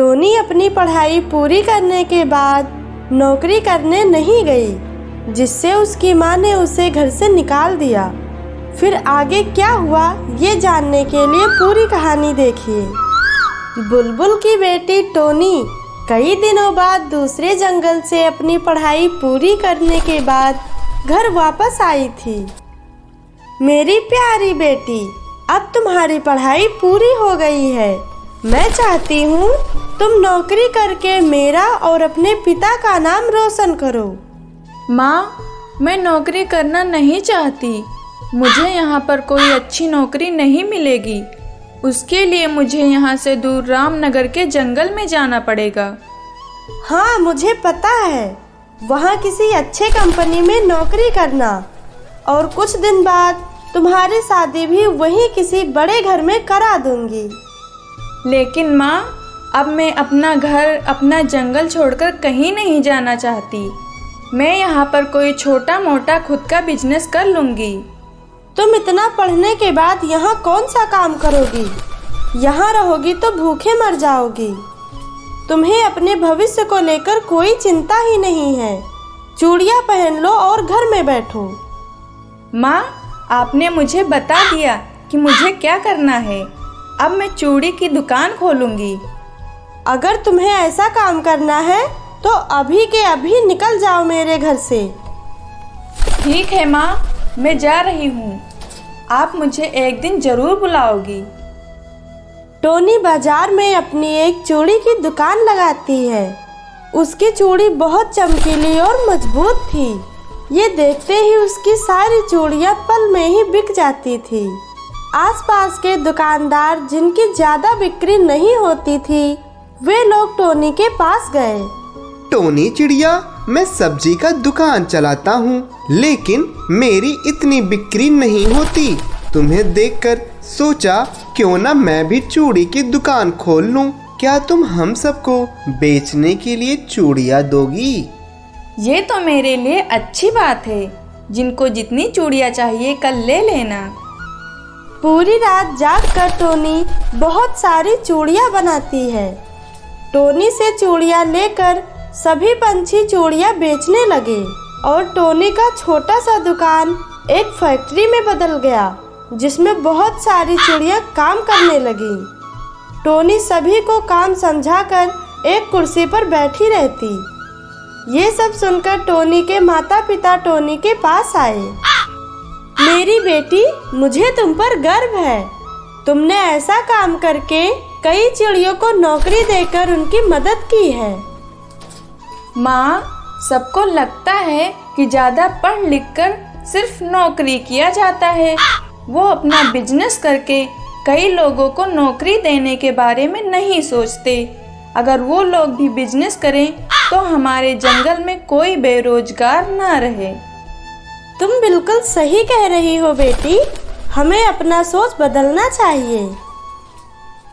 Tony अपनी पढ़ाई पूरी करने के बाद नौकरी करने नहीं गई, जिससे उसकी माँ ने उसे घर से निकाल दिया। फिर आगे क्या हुआ ये जानने के लिए पूरी कहानी देखिए। बुलबुल की बेटी टोनी कई दिनों बाद दूसरे जंगल से अपनी पढ़ाई पूरी करने के बाद घर वापस आई थी। मेरी प्यारी बेटी, अब तुम्हारी पढ़ाई पूरी हो गई है। मैं चाहती हूँ तुम नौकरी करके मेरा और अपने पिता का नाम रोशन करो। माँ, मैं नौकरी करना नहीं चाहती। मुझे यहाँ पर कोई अच्छी नौकरी नहीं मिलेगी। उसके लिए मुझे यहाँ से दूर रामनगर के जंगल में जाना पड़ेगा। हाँ, मुझे पता है। वहाँ किसी अच्छे कंपनी में नौकरी करना और कुछ दिन बाद तुम्हारी शादी भी वहीं किसी बड़े घर में करा दूंगी। लेकिन माँ, अब मैं अपना घर, अपना जंगल छोड़कर कहीं नहीं जाना चाहती। मैं यहाँ पर कोई छोटा मोटा खुद का बिजनेस कर लूँगी। तुम इतना पढ़ने के बाद यहाँ कौन सा काम करोगी? यहाँ रहोगी तो भूखे मर जाओगी। तुम्हें अपने भविष्य को लेकर कोई चिंता ही नहीं है। चूड़ियाँ पहन लो और घर में बैठो। माँ, आपने मुझे बता दिया कि मुझे क्या करना है। अब मैं चूड़ी की दुकान खोलूँगी। अगर तुम्हें ऐसा काम करना है तो अभी के अभी निकल जाओ मेरे घर से। ठीक है माँ, मैं जा रही हूँ। आप मुझे एक दिन ज़रूर बुलाओगी। टोनी बाजार में अपनी एक चूड़ी की दुकान लगाती है। उसकी चूड़ी बहुत चमकीली और मजबूत थी। ये देखते ही उसकी सारी चूड़ियाँ पल में ही बिक जाती थी। आसपास के दुकानदार जिनकी ज़्यादा बिक्री नहीं होती थी, वे लोग टोनी के पास गए। टोनी चिड़िया, मैं सब्जी का दुकान चलाता हूँ, लेकिन मेरी इतनी बिक्री नहीं होती। तुम्हें देखकर सोचा क्यों ना मैं भी चूड़ी की दुकान खोल लूँ। क्या तुम हम सबको बेचने के लिए चूड़ियाँ दोगी? ये तो मेरे लिए अच्छी बात है। जिनको जितनी चूड़ियाँ चाहिए कल ले लेना। पूरी रात जागकर टोनी बहुत सारी चूड़ियाँ बनाती है। टोनी से चूड़ियाँ लेकर सभी पंछी चूड़ियाँ बेचने लगे और टोनी का छोटा सा दुकान एक फैक्ट्री में बदल गया, जिसमें बहुत सारी चिड़ियाँ काम करने लगी। टोनी सभी को काम समझाकर एक कुर्सी पर बैठी रहती। ये सब सुनकर टोनी के माता पिता टोनी के पास आए। मेरी बेटी, मुझे तुम पर गर्व है। तुमने ऐसा काम करके कई चिड़ियों को नौकरी देकर उनकी मदद की है। माँ, सबको लगता है कि ज़्यादा पढ़ लिख कर सिर्फ नौकरी किया जाता है। वो अपना बिजनेस करके कई लोगों को नौकरी देने के बारे में नहीं सोचते। अगर वो लोग भी बिजनेस करें तो हमारे जंगल में कोई बेरोजगार ना रहे। तुम बिल्कुल सही कह रही हो बेटी। हमें अपना सोच बदलना चाहिए।